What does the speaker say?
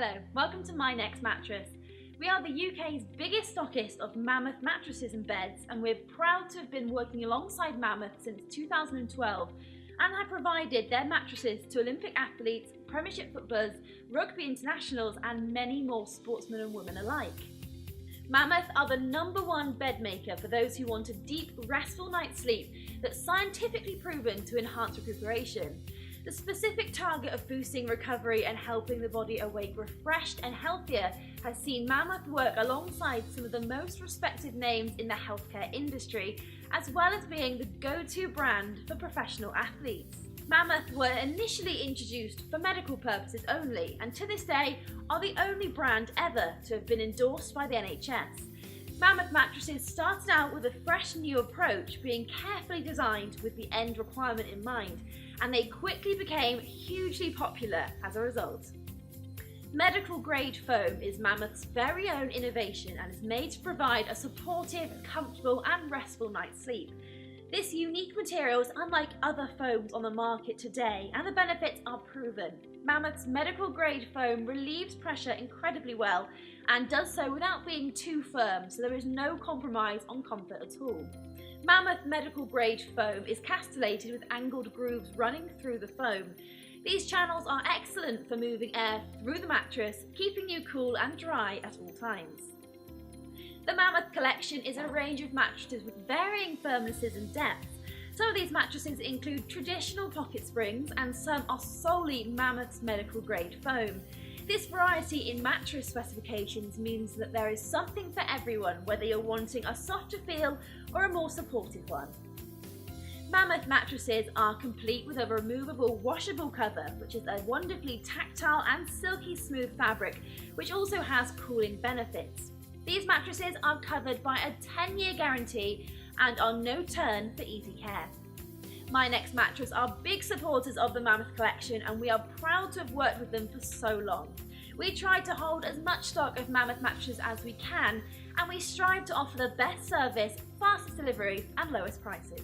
Hello, welcome to My Next Mattress. We are the UK's biggest stockist of Mammoth mattresses and beds, and we're proud to have been working alongside Mammoth since 2012 and have provided their mattresses to Olympic athletes, Premiership footballers, rugby internationals and many more sportsmen and women alike. Mammoth are the #1 bed maker for those who want a deep, restful night's sleep that's scientifically proven to enhance recuperation. The specific target of boosting recovery and helping the body awake refreshed and healthier has seen Mammoth work alongside some of the most respected names in the healthcare industry, as well as being the go-to brand for professional athletes. Mammoth were initially introduced for medical purposes only, and to this day are the only brand ever to have been endorsed by the NHS. Mammoth mattresses started out with a fresh new approach, being carefully designed with the end requirement in mind, and they quickly became hugely popular as a result. Medical grade foam is Mammoth's very own innovation and is made to provide a supportive, comfortable and restful night's sleep. This unique material is unlike other foams on the market today, and the benefits are proven. Mammoth's medical grade foam relieves pressure incredibly well and does so without being too firm, so there is no compromise on comfort at all. Mammoth medical grade foam is castellated with angled grooves running through the foam. These channels are excellent for moving air through the mattress, keeping you cool and dry at all times. The Mammoth collection is a range of mattresses with varying firmnesses and depths. Some of these mattresses include traditional pocket springs and some are solely Mammoth's medical grade foam. This variety in mattress specifications means that there is something for everyone, whether you're wanting a softer feel or a more supportive one. Mammoth mattresses are complete with a removable washable cover, which is a wonderfully tactile and silky smooth fabric, which also has cooling benefits. These mattresses are covered by a 10-year guarantee and are no turn for easy care. My Next Mattress are big supporters of the Mammoth collection, and we are proud to have worked with them for so long. We try to hold as much stock of Mammoth mattresses as we can, and we strive to offer the best service, fastest delivery and lowest prices.